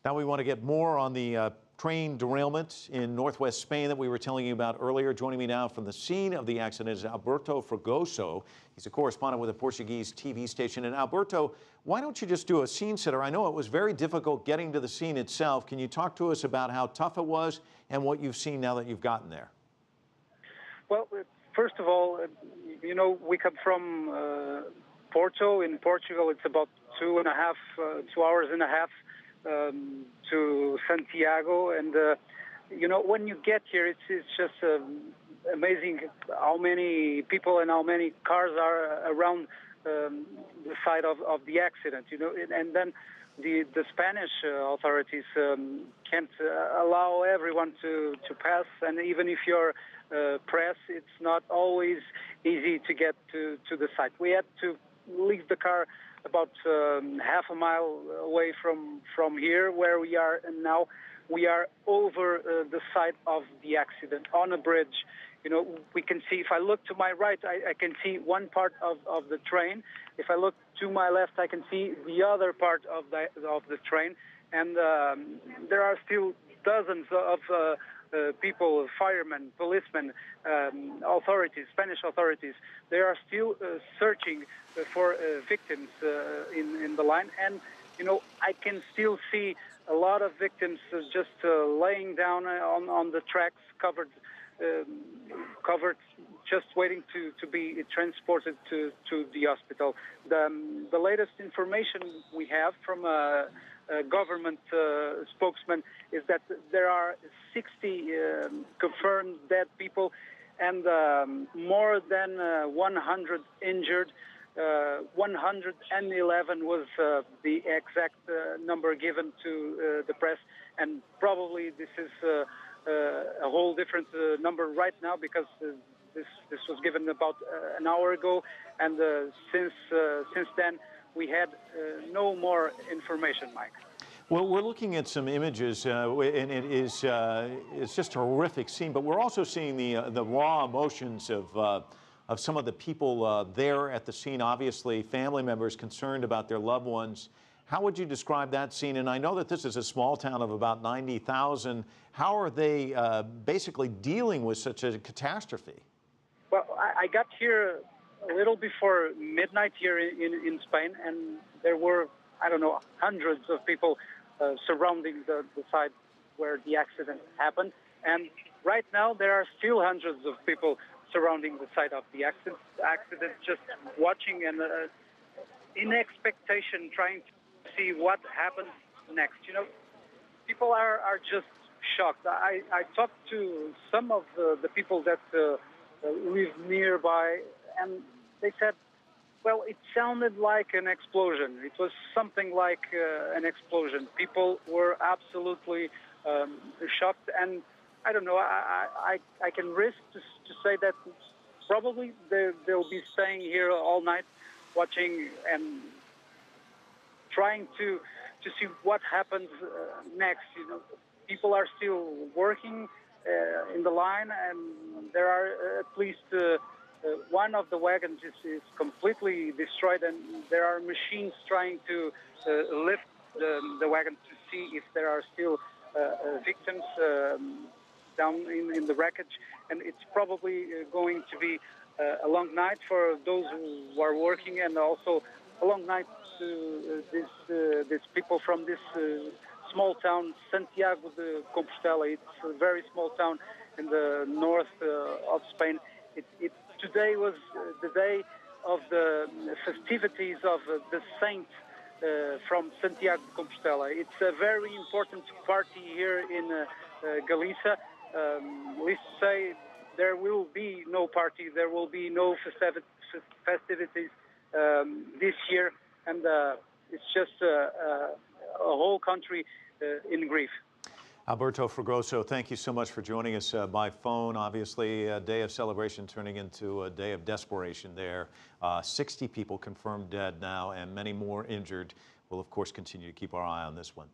Now we want to get more on the train derailment in northwest Spain that we were telling you about earlier. Joining me now from the scene of the accident is Alberto Fragoso. He's a correspondent with a Portuguese TV station. And Alberto, why don't you just do a scene sitter? I know it was very difficult getting to the scene itself. Can you talk to us about how tough it was and what you've seen now that you've gotten there? Well, first of all, we come from Porto in Portugal. It's about 2 hours and a half to Santiago, and when you get here, it's just amazing how many people and how many cars are around the site of the accident. And then the Spanish authorities can't allow everyone to pass, and even if you're press, it's not always easy to get to the site. We had to leave the car about half a mile away from here where we are, and now we are over the site of the accident on a bridge. We can see, if I look to my right, I can see one part of the train. If I look to my left, I can see the other part of the train, and there are still dozens of people, firemen, policemen, authorities, Spanish authorities. They are still searching for victims in the line, and I can still see a lot of victims just laying down on the tracks, covered, just waiting to be transported to the hospital. The latest information we have from a government spokesman is that there are 60 confirmed dead people and more than 100 injured. 111 was the exact number given to the press, and probably this is a whole different number right now, because this was given about an hour ago, and since then we had no more information, Mike. Well, we're looking at some images, and it's just a horrific scene. But we're also seeing the raw emotions of some of the people there at the scene. Obviously, family members concerned about their loved ones. How would you describe that scene? And I know that this is a small town of about 90,000. How are they basically dealing with such a catastrophe? Well, I got here a little before midnight here in Spain, and there were, I don't know, hundreds of people surrounding the site where the accident happened. And right now there are still hundreds of people surrounding the site of the accident, just watching and in expectation, trying to see what happens next. People are just shocked. I talked to some of the people that live nearby, and they said, well, it sounded like an explosion. It was something like an explosion. People were absolutely shocked, and I don't know, I can risk to say that probably they'll be staying here all night watching and trying to see what happens next. People are still working in the line, and there are at least one of the wagons is completely destroyed, and there are machines trying to lift the wagon to see if there are still victims down in the wreckage. And it's probably going to be a long night for those who are working, and also a long night to these people from this small town, Santiago de Compostela. It's a very small town in the north of Spain. Today was the day of the festivities of the saint from Santiago de Compostela. It's a very important party here in Galicia. Let's say there will be no party, there will be no festivities this year, and it's just a whole country in grief. Alberto Fragoso, thank you so much for joining us by phone. Obviously, a day of celebration turning into a day of desperation there. 60 people confirmed dead now and many more injured. We'll, of course, continue to keep our eye on this one.